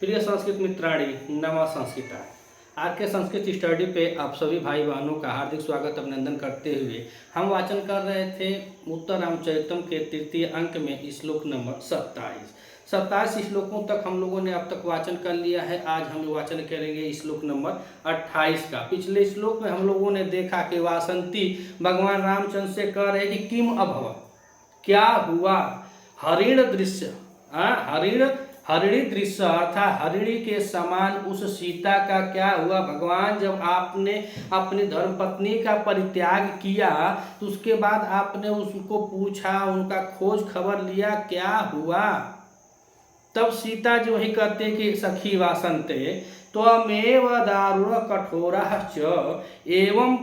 प्रिय संस्कृत मित्राणी नमः संस्कृता। आज के संस्कृत स्टडी पे आप सभी भाई बहनों का हार्दिक स्वागत अभिनंदन करते हुए हम वाचन कर रहे थे उत्तर रामचरितम के तृतीय अंक में श्लोक नंबर 27 श्लोकों तक हम लोगों ने अब तक वाचन कर लिया है। आज हम वाचन करेंगे श्लोक नंबर 28 का। पिछले श्लोक में हम लोगों ने देखा कि वासंती भगवान रामचंद्र से कह रहे कि किम अभव, क्या हुआ, हरिण दृश्य, हरिणी दृश्य अर्थात हरिणी के समान उस सीता का क्या हुआ। भगवान जब आपने अपनी धर्मपत्नी का परित्याग किया तो उसके बाद आपने उसको पूछा, उनका खोज खबर लिया, क्या हुआ। तब सीता जो ही कहते कि सखी वासंते त्वमेव दारुण कठोरः च एवं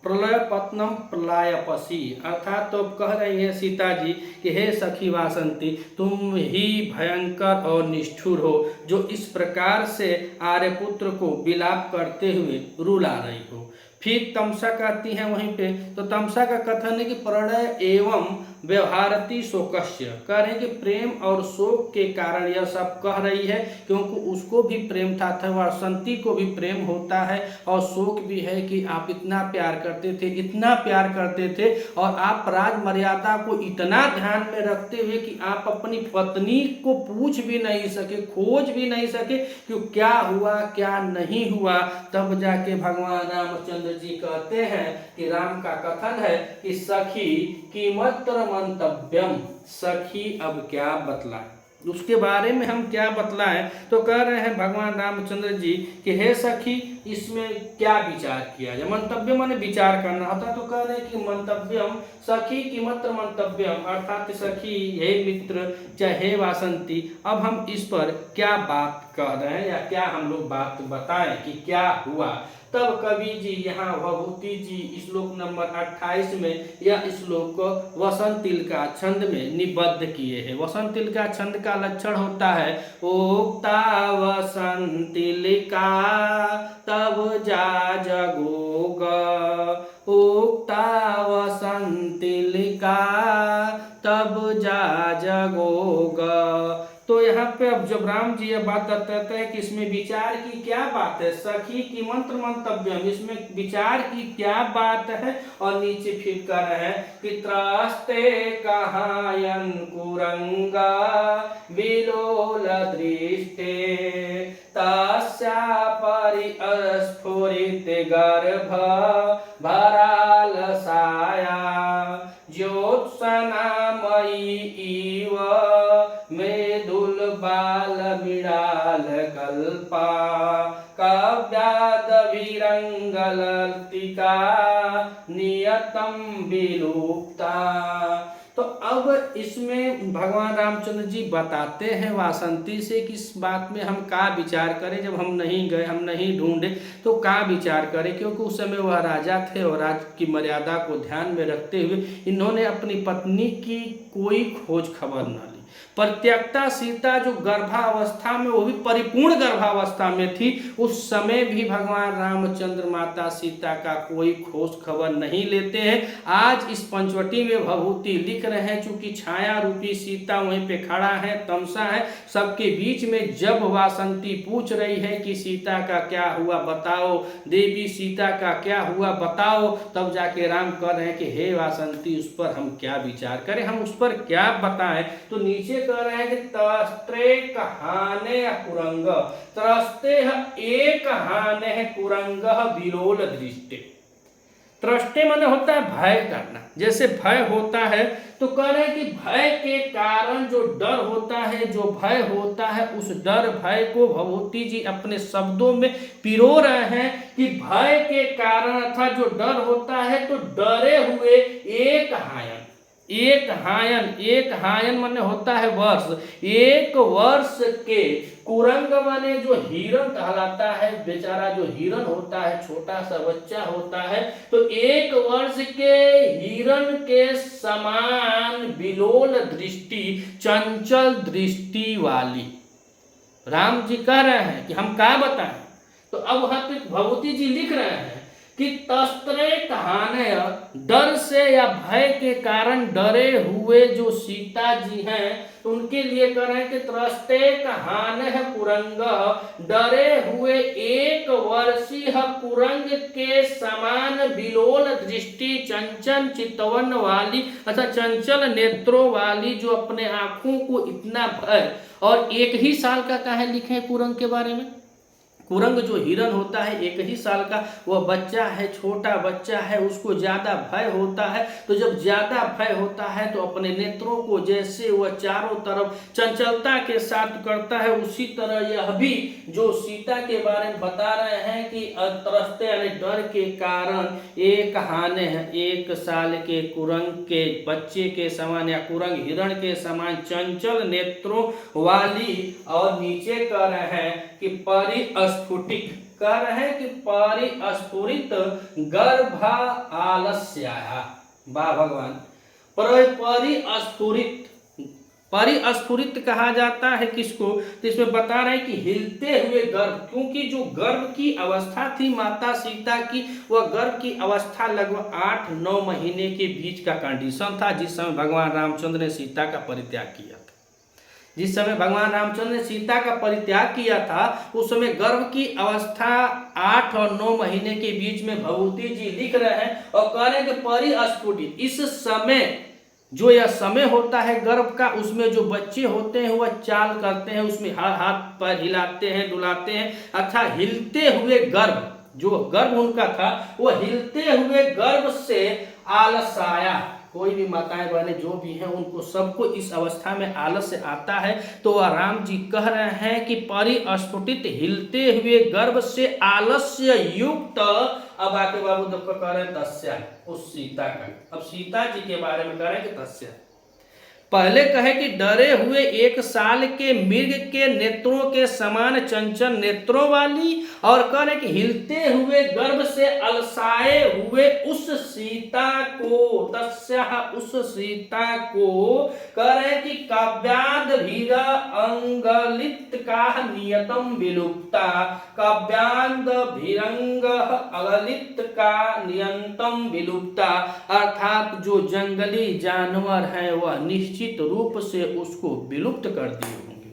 प्रलय पत्नम प्रलयपसी, अर्थात तो कह रही है सीता जी कि हे सखी वासंती, तुम ही भयंकर और निष्ठुर हो जो इस प्रकार से आर्यपुत्र को विलाप करते हुए रुला रही हो। फिर तमसा कहती है वहीं पे, तो तमसा का कथन है कि प्रणय एवं व्यवहारती शोकस्य, कह रहे हैं कि प्रेम और शोक के कारण यह सब कह रही है, क्योंकि उसको भी प्रेम था वासंती को भी प्रेम होता है और शोक भी है कि आप इतना प्यार करते थे और आप राज मर्यादा को इतना ध्यान में रखते हुए कि आप अपनी पत्नी को पूछ भी नहीं सके, खोज भी नहीं सके कि क्या हुआ क्या नहीं हुआ। तब जाके भगवान रामचंद्र जी कहते हैं कि राम का कथन है कि सखी किमत्र मंतव्यम, सखी अब क्या बतलाएं, उसके बारे में हम क्या बतलाएं। तो कह रहे हैं भगवान रामचंद्र जी कि हे सखी, इसमें क्या विचार किया जाए। मंतव्य माने विचार करना होता, तो कह रहे हैं कि मंतव्यम सखी किमत्र मंतव्यम, अर्थात सखी हे मित्र चाहे हे वासंती, अब हम इस पर क्या बात कह रहे हैं या क्या हम लोग बात बताएं कि क्या हुआ। तब कवि जी यहाँ भभूति जी श्लोक नंबर 28 में यह श्लोक को वसंत तिल का छंद में निबद्ध किए हैं। वसंत तिल का छंद का लक्षण होता है उक्ता वसंत तिलिका तब जा जगोग, उक्ता वसंत तिलिका तब जा जगोग। तो यहाँ पे अब जब राम जी यह बात बताते हैं कि इसमें विचार की क्या बात है, सखी की मंत्र मंतव्यम, इसमें विचार की क्या बात है। और नीचे फिर कर रहे हैं पित्रास्ते कहायन कुरंगा विलोल दृष्टे तस्या परिस्फुरित गर्भ भरालसाया ज्योत्सनामयी इव मृदुल बाल मृणाल कल्पा काव्याद विरंगलतिका नियतम विलुप्ता। तो अब इसमें भगवान रामचंद्र जी बताते हैं वासंती से कि इस बात में हम क्या विचार करें, जब हम नहीं गए, हम नहीं ढूंढे तो क्या विचार करें, क्योंकि उस समय वह राजा थे और राज की मर्यादा को ध्यान में रखते हुए इन्होंने अपनी पत्नी की कोई खोज खबर न ली। प्रत्यक्षता सीता जो गर्भावस्था में, वो भी परिपूर्ण गर्भावस्था में थी, उस समय भी भगवान रामचंद्र माता सीता का कोई खोज खबर नहीं लेते हैं। आज इस पंचवटी में भभूति लिख रहे हैं, चूंकि छाया रूपी सीता वहीं पे खड़ा है, तमसा है, सबके बीच में जब वासंती पूछ रही है कि सीता का क्या हुआ बताओ, देवी सीता का क्या हुआ बताओ, तब जाके राम कह रहे हैं कि हे वासंती, उस पर हम क्या विचार करें, हम उस पर क्या बताएं। तो नीचे कह रहे हैं कि त्रस्ते कहाने कुरंग, त्रस्ते एक हाने कुरंग विलोल दृष्टि। त्रस्ते माने होता है भय करना, जैसे भय होता है, तो कह रहे हैं कि भय के कारण जो डर होता है, जो भय होता है, उस डर भय को भभूति जी अपने शब्दों में पिरो रहे हैं कि भय के कारण अर्थात जो डर होता है, तो डरे हुए एक हायन माने होता है वर्ष, एक वर्ष के कुरंग माने जो हिरण कहलाता है, बेचारा जो हिरण होता है, छोटा सा बच्चा होता है, तो एक वर्ष के हिरण के समान विलोल दृष्टि, चंचल दृष्टि वाली। राम जी कह रहे हैं कि हम क्या बताएं। तो अब वहां पे भभूति जी लिख रहे हैं कि कि तस्त्रे कहानय, डर से या भय के कारण डरे हुए जो सीता जी हैं तो उनके लिए कह रहे हैं कि त्रस्ते कहानय कुरंग, डरे हुए 1 वर्षीय कुरंग के समान विलोल दृष्टि चंचल चितवन वाली, अच्छा चंचल नेत्रों वाली, जो अपने आंखों को इतना भय। और 1 ही साल का कहा लिखे हैं कुरंग के बारे में। कुरंग जो हिरण होता है 1 ही साल का, वह बच्चा है, छोटा बच्चा है, उसको ज्यादा भय होता है। तो जब ज्यादा भय होता है तो अपने नेत्रों को जैसे वह चारों तरफ चंचलता के साथ करता है, उसी तरह यह भी जो सीता के बारे में बता रहे हैं कि त्रस्ते यानी डर के कारण एक हाने है 1 साल के कुरंग के बच्चे के समान या कुरंग हिरण के समान चंचल नेत्रों वाली। और नीचे कह रहे हैं कि परिस्फुटित, कह रहे हैं कि परिस्फुरित गर्भ आलस्याया, वाह भगवान। परिस्फुरित, परिस्फुरित कहा जाता है किसको, तो इसमें बता रहे हैं कि हिलते हुए गर्भ, क्योंकि जो गर्भ की अवस्था थी माता सीता की, वह गर्भ की अवस्था लगभग 8-9 महीने के बीच का कंडीशन था जिस समय भगवान रामचंद्र ने सीता का परित्याग किया था। जिस समय भगवान रामचंद्र ने सीता का परित्याग किया था उस समय गर्भ की अवस्था 8 और 9 महीने के बीच में भभूति जी लिख रहे हैं और कह रहे हैं कि परिस्फुटित, इस समय जो यह समय होता है गर्भ का, उसमें जो बच्चे होते हैं वह चाल करते हैं, उसमें हर हाथ पैर हिलाते हैं, डुलाते हैं, अर्थात हिलते हुए गर्भ, जो गर्भ उनका था वह हिलते हुए गर्भ से आलसाया। कोई भी माताएं बहनें जो भी हैं उनको सबको इस अवस्था में आलस्य आता है। तो राम जी कह रहे हैं कि परिस्फुटित हिलते हुए गर्भ से आलस्य युक्त। अब आके बाबू दफ्तर कह रहे हैं तस्या, उस सीता का। अब सीता जी के बारे में कह रहे हैं कि तस्या, पहले कहे कि डरे हुए 1 साल के मृग के नेत्रों के समान चंचल नेत्रों वाली, और कह रहे कि हिलते हुए गर्भ से अलसाए हुए उस सीता को, तस्या उस सीता को, कह रहे कि काव्याद भीरा अंगलित का नियतम विलुप्ता, काव्यांद भीरंग अगलित का नियंतम विलुप्ता, अर्थात जो जंगली जानवर है वह निश्चित रूप से उसको विलुप्त कर दिए होंगे,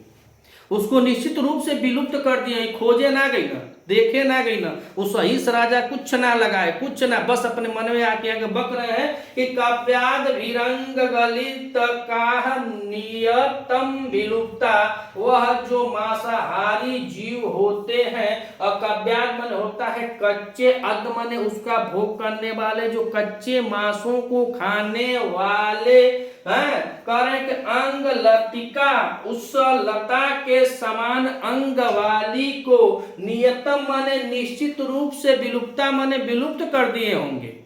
उसको निश्चित रूप से विलुप्त कर दिए। खोजे ना गई ना, देखे ना गई ना, उस सहीस राजा कुछ ना लगाए, कुछ ना, बस अपने मन में आके बक रहे हैं कि काव्याद विरंग गलित का नियतम विलुप्ता, वह जो मांसाहारी जीव होते हैं, और काव्याद मन होता है कच्चे, अद मन उसका भोग करने वाले, जो कच्चे मांसों को खाने वाले हैं, कह रहे हैं कि अंग लतिका, उस लता के समान अंग वाली को नियतम माने निश्चित रूप से, विलुप्ता माने विलुप्त कर दिए होंगे।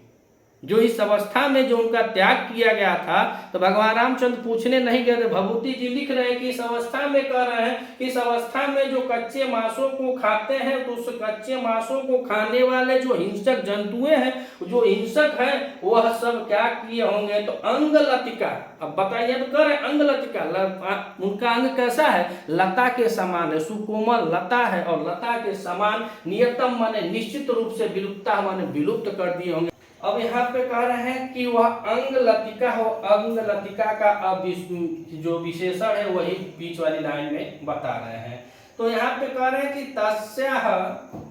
जो इस अवस्था में जो उनका त्याग किया गया था, तो भगवान रामचंद्र पूछने नहीं गए थे, भभूति जी लिख रहे हैं कि इस अवस्था में कह रहे हैं कि इस अवस्था में जो कच्चे मांसों को खाते हैं, तो उस कच्चे मांसों को खाने वाले जो हिंसक जंतुएं हैं, जो हिंसक हैं, वह सब क्या किए होंगे, तो अंग लतिका। अब बताइए, तो कह रहे अंग लतिका, उनका अंग कैसा है, लता के समान है, सुकोमल लता है, और लता के समान नियतम माने निश्चित रूप से, विलुप्ता माने विलुप्त कर दिए होंगे। अब यहाँ पे कह रहे हैं कि वह अंग लतिका हो, अंग लतिका का अब जो विशेषण है वही बीच वाली लाइन में बता रहे हैं। तो यहाँ पे कह रहे हैं कि तस्याः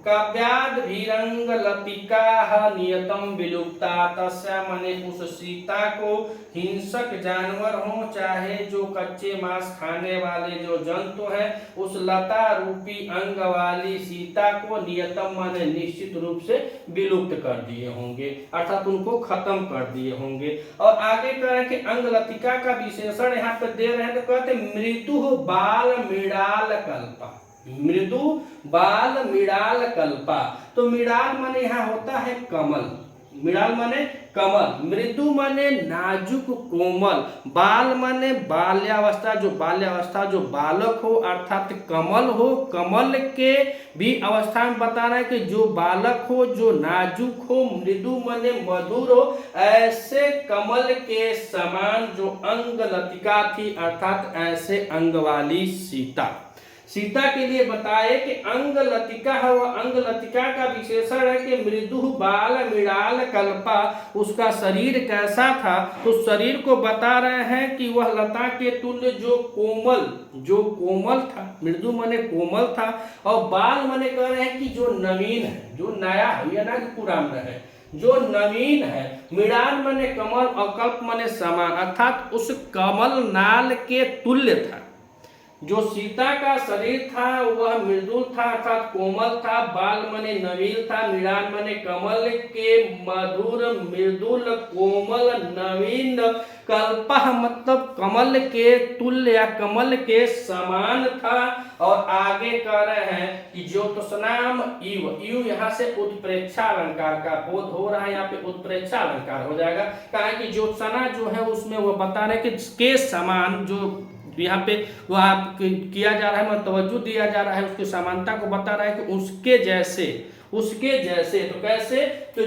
काव्याद भीरंग लतिका नियतम विलुप्ता, तस्या माने उस सीता को, हिंसक जानवर हो चाहे जो कच्चे मांस खाने वाले जो जंतु हैं, उस लता रूपी अंग वाली सीता को नियतम माने निश्चित रूप से विलुप्त कर दिए होंगे, अर्थात उनको खत्म कर दिए होंगे। और आगे कह रहे हैं कि अंग लतिका का विशेषण यहाँ पे दे रहे हैं, तो कहते मृदु बाल मृणाल कल्पा, मृदु बाल मृणाल कल्पा। तो मृणाल माने यहाँ होता है कमल, मृणाल माने कमल, मृदु माने नाजुक कोमल, बाल माने बाल्यावस्था, जो बाल्यावस्था जो बालक हो, अर्थात कमल हो, कमल के भी अवस्था में बता रहा है कि जो बालक हो, जो नाजुक हो, मृदु माने मधुर हो, ऐसे कमल के समान जो अंग लतिका थी, अर्थात ऐसे अंग वाली सीता। सीता के लिए बताए कि अंग लतिका है, वह अंग लतिका का विशेषण है कि मृदु बाल मृणाल कल्पा, उसका शरीर कैसा था, तो शरीर को बता रहे हैं कि वह लता के तुल्य जो कोमल था, मृदु माने कोमल था, और बाल माने कह रहे हैं कि जो नवीन है, जो नया है, या ना कि पुराना है, जो नवीन है, मृणाल माने कमल और कल्प माने समान, अर्थात उस कमल नाल के तुल्य था। जो सीता का शरीर था वह मृदुल था अर्थात कोमल था, बाल मने नवीन था, मृणाल मने कमल के मधुर मृदुल कोमल नवीन, कल्पह मतलब कमल के तुल्य या कमल के समान था। और आगे कह रहे हैं कि ज्योत्स्नाम इव यहाँ से उत्प्रेक्षा अलंकार का बोध हो रहा है, यहाँ पे उत्प्रेक्षा अलंकार हो जाएगा, कहा कि ज्योत्सना जो है उसमें वो बता रहे कि के समान, जो यहाँ पे वह किया जा रहा है, मतलब तवज्जो दिया जा रहा है, उसकी समानता को बता रहा है कि उसके जैसे। तो कैसे, तो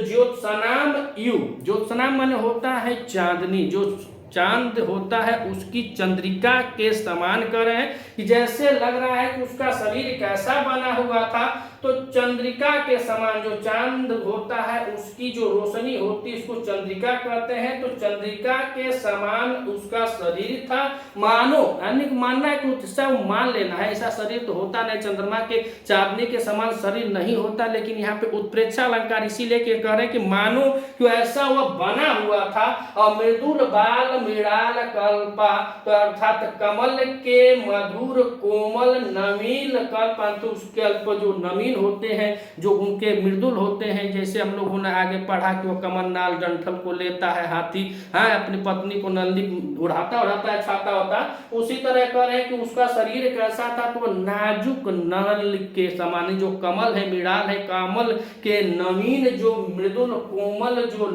ज्योत्सनाम माने होता है चांदनी, जो चांद होता है उसकी चंद्रिका के समान कर रहे हैं कि जैसे लग रहा है कि उसका शरीर कैसा बना हुआ था, तो चंद्रिका के समान, जो चांद होता है उसकी जो रोशनी होती है उसको चंद्रिका कहते हैं, तो चंद्रिका के समान उसका शरीर था। मानो यानी मानना है कि उससे वो मान लेना है, ऐसा शरीर तो होता नहीं, चंद्रमा के चांदनी के समान शरीर नहीं होता, लेकिन यहाँ पे उत्प्रेक्षा अलंकार इसीलिए कह रहे हैं कि मानो कि ऐसा वह बना हुआ था। और मृदुल बाल मृणाल कल्पा, तो अर्थात कमल के मधुर कोमल नवीन कल्प, तो उसके अल्प जो नवीन होते हैं, जो उनके मृदुल होते हैं, जैसे हम लोगों ने आगे पढ़ा कि वो कमल नाल डंठल को लेता है हाथी, हाँ अपनी पत्नी को नल्ली उड़ाता है, छाता होता, उसी तरह कह रहे हैं कि उसका शरीर कैसा था, तो वो नाजुक नल के समान, जो कमल है मृणाल है, कमल के नवीन जो मृदुल कोमल जो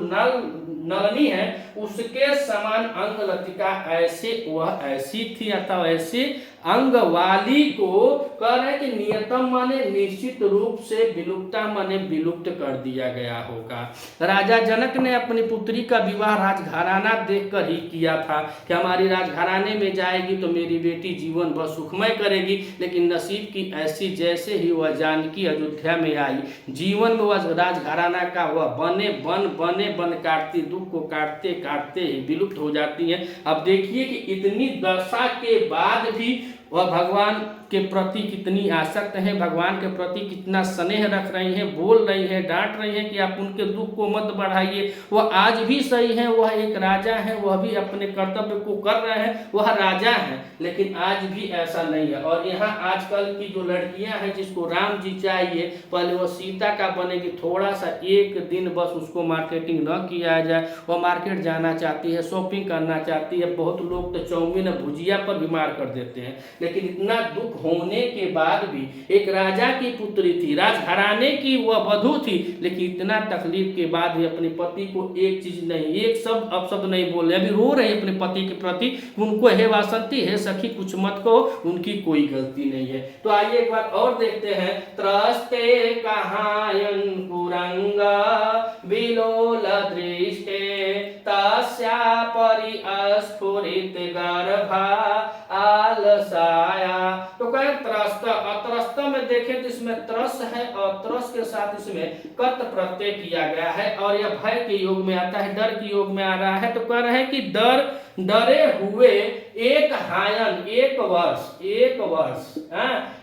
नलनी है उसके समान अंग लतिका, ऐसे वह ऐसी थी अथवा ऐसे अंग वाली को कह रहे कि नियतम माने निश्चित रूप से, विलुप्ता माने विलुप्त कर दिया गया होगा। राजा जनक ने अपनी पुत्री का विवाह राजघराना देखकर ही किया था कि हमारी राजघराने में जाएगी तो मेरी बेटी जीवन भर सुखमय करेगी, लेकिन नसीब की ऐसी, जैसे ही वह जानकी अयोध्या में आई, जीवन में वह राजघराना का वह बन काटती, दुख को काटते काटते ही विलुप्त हो जाती है। अब देखिए कि इतनी दशा के बाद भी वह भगवान के प्रति कितनी आसक्त है, भगवान के प्रति कितना स्नेह रख रही हैं, बोल रही हैं, डांट रही हैं कि आप उनके दुख को मत बढ़ाइए। वह आज भी सही है, वह एक राजा है, वह भी अपने कर्तव्य को कर रहे हैं, वह राजा है, लेकिन आज भी ऐसा नहीं है। और यहाँ आजकल की जो लड़कियां हैं जिसको राम जी चाहिए, पहले वह सीता का बनेगी, थोड़ा सा एक दिन बस उसको मार्केटिंग न किया जाए, वह मार्केट जाना चाहती है, शॉपिंग करना चाहती है। बहुत लोग तो चाउमीन भुजिया पर बीमार कर देते हैं, लेकिन इतना दुख होने के बाद भी, एक राजा की पुत्री थी, राजघराने की वह वधू थी, लेकिन इतना तकलीफ के बाद भी अपने पति को एक चीज नहीं, एक शब्द अपशब्द नहीं बोले, अभी रो रहे अपने पति के प्रति, उनको हे वासंती हे सखी कुछ मत कहो, उनकी कोई गलती नहीं है। तो आइए एक बात और देखते हैं, त्रस्ते कहायन कुरंगा विलोल दृष्टे तस्या परिस्फुरित गर्भा आलसाया। तो कहे त्रस्त, अत्रस्त में देखें तो इसमें त्रस है और त्रस के साथ इसमें कत प्रत्यय किया गया है, और यह भय के योग में आता है, डर के योग में आ रहा है। तो कह रहे हैं कि डरे हुए एक हायन,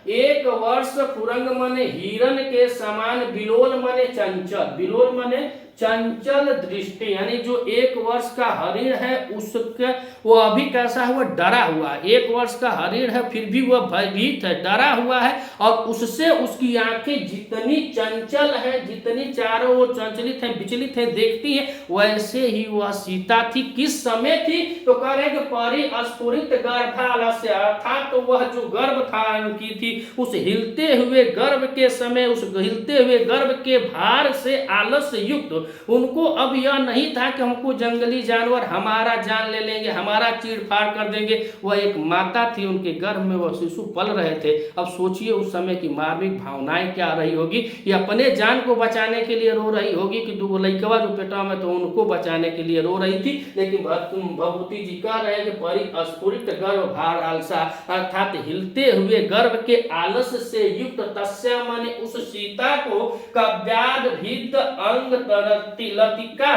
एक वर्ष कुरंग मने हिरण के समान, बिलोल मने चंचल, बिलोल मने चंचल दृष्टि, यानी जो एक वर्ष का हरिण है उसका वो अभी कैसा है, वह डरा हुआ है। एक वर्ष का हरिण है फिर भी वह भयभीत है, डरा हुआ है, और उससे उसकी आंखें जितनी चंचल है, जितनी चारों वो चंचलित है, विचलित है, देखती है, वैसे ही वह सीता थी। किस समय थी, तो कह रहे कि परिस्फुरित गर्भालस्य, अर्थात तो वह जो गर्भ धारण की थी, उस हिलते हुए गर्भ के समय, उस हिलते हुए गर्भ के भार से आलस्य युक्त, उनको अब यह नहीं था कि हमको जंगली जानवर हमारा जान ले लेंगे, हमारा चीड़-फाड़ कर देंगे। वह एक माता थी, उनके गर्भ में वह शिशु पल रहे थे। अब सोचिए उस समय की मार्मिक भावनाएं क्या रही होगी। ये अपने जान को बचाने के लिए रो रही होगी कि दूगो लइकवा जो पेटवा में तो उनको बचाने के लिए रो रही थी। लेकिन भगवती जी कह रहे हैं कि परिस्फुरित गर्भ भार आलसा, अर्थात हिलते हुए गर्भ के आलस से युक्त तस्या माने उस सीता को काव्याद भिद्ध अंग लतिका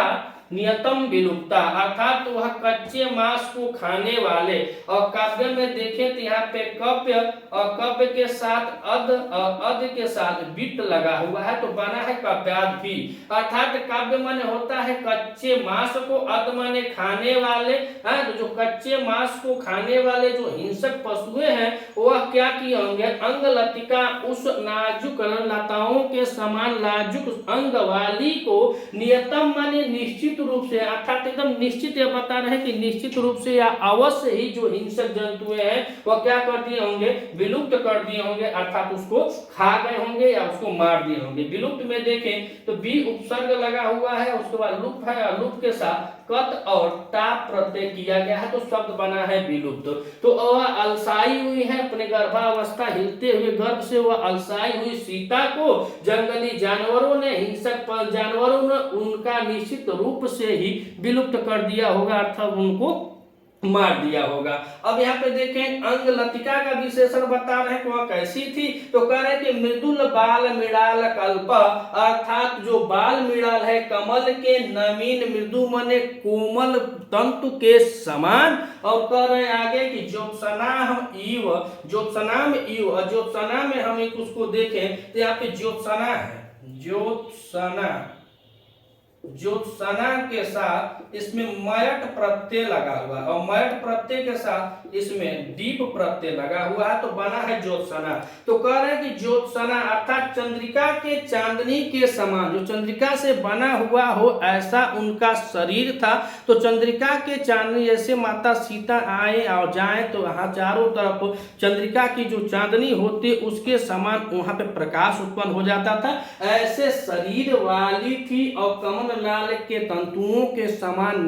नियतम विलुप्ता, अर्थात वह कच्चे मांस को खाने वाले। और काव्य में देखें तो यहाँ पे कव्य और कव्य के साथ अद के साथ बिट लगा हुआ है तो बना है काव्याद भी। अर्थात काव्य माने होता है कच्चे मांस को, अद माने खाने वाले। तो जो कच्चे मांस को खाने वाले जो हिंसक पशुएं हैं वह क्या किए होंगे, अंग लतिका उस नाजुक लताओं के समान नाजुक अंग वाली को नियतम माने निश्चित रूप से, अर्थात एकदम निश्चित यह बता रहे हैं कि निश्चित रूप से या अवश्य ही जो हिंसक जंतु हैं वह क्या कर दिए होंगे, विलुप्त कर दिए होंगे, अर्थात उसको खा गए होंगे या उसको मार दिए होंगे। विलुप्त में देखें तो बी उपसर्ग लगा हुआ है, उसके बाद लुप्त है और लुप्त के साथ कत और टा प्रत्यय किया गया है तो शब्द बना है विलुप्त। तो वह अलसाई हुई है, अपने गर्भावस्था हिलते हुए गर्भ से वह अलसाई हुई सीता को जंगली जानवरों ने, हिंसक जानवरों ने उनका निश्चित रूप से ही विलुप्त कर दिया होगा, अर्थात उनको मार दिया होगा। अब यहाँ पे देखें अंग लतिका का विशेषण बता रहे हैं कि वह कैसी थी, तो कह रहे हैं कि मृदुल बाल मृणाल कल्प, अर्थात जो बाल मृणाल है कमल के नवीन मृदु मने कोमल तंतु के समान। और कह रहे हैं आगे कि ज्योत्सनाम इव, और ज्योत्सना में हम एक उसको देखें तो यहाँ पे ज्योत्सना है, ज्योत्सना के साथ इसमें मयट प्रत्यय लगा हुआ है और मयट प्रत्यय के साथ इसमें दीप प्रत्यय लगा हुआ है तो बना है ज्योत्सना। तो कह रहे हैं कि ज्योत्सना अर्थात चंद्रिका के चांदनी के समान, जो चंद्रिका से बना हुआ हो ऐसा उनका शरीर था। तो चंद्रिका के चांदनी जैसे माता सीता आए और जाए तो वहां चारों तरफ चंद्रिका की जो चांदनी होती उसके समान वहां पे प्रकाश उत्पन्न हो जाता था, ऐसे शरीर वाली थी और कमल लाल के तंतुओं के समान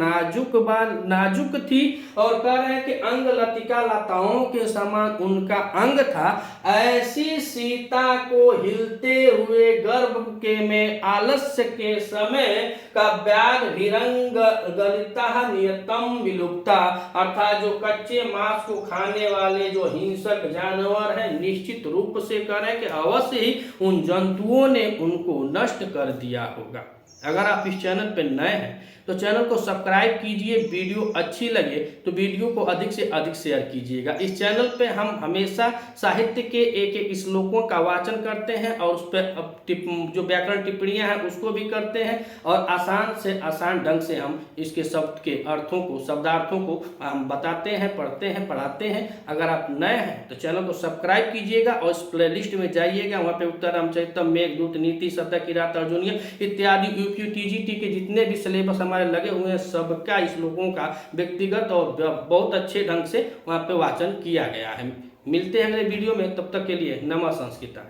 नाजुक थी। और कह रहे हैं कि अंग लतिका लताओं के समान उनका अंग था। ऐसी सीता को हिलते हुए गर्भ के में आलस्य के समय का व्याध विरंग गलिता नियतम विलुप्ता, अर्थात जो कच्चे मांस को खाने वाले जो हिंसक जानवर हैं निश्चित रूप से कह रहे हैं कि अवश्य ही उन जंतुओं ने उनको नष्ट कर दिया होगा। अगर आप इस चैनल पर नए हैं तो चैनल को सब्सक्राइब कीजिए, वीडियो अच्छी लगे तो वीडियो को अधिक से अधिक शेयर कीजिएगा। इस चैनल पे हम हमेशा साहित्य के एक एक श्लोकों का वाचन करते हैं और उस पर जो व्याकरण टिप्पणियां हैं उसको भी करते हैं और आसान से आसान ढंग से हम इसके शब्द के अर्थों को, शब्दार्थों को हम बताते हैं, पढ़ते हैं, पढ़ाते हैं। अगर आप नए हैं तो चैनल को सब्सक्राइब कीजिएगा और इस प्लेलिस्ट में जाइएगा, वहाँ पे उत्तर रामचरितम, मेघदूत, नीति, शतक, किरात, अर्जुनीय इत्यादि यूपी टीजीटी के जितने भी सिलेबस हमारे लगे हुए हैं सबका इस लोगों का व्यक्तिगत और बहुत अच्छे ढंग से वहाँ पे वाचन किया गया है। मिलते हैं अगले वीडियो में, तब तक के लिए नमः संस्कृता।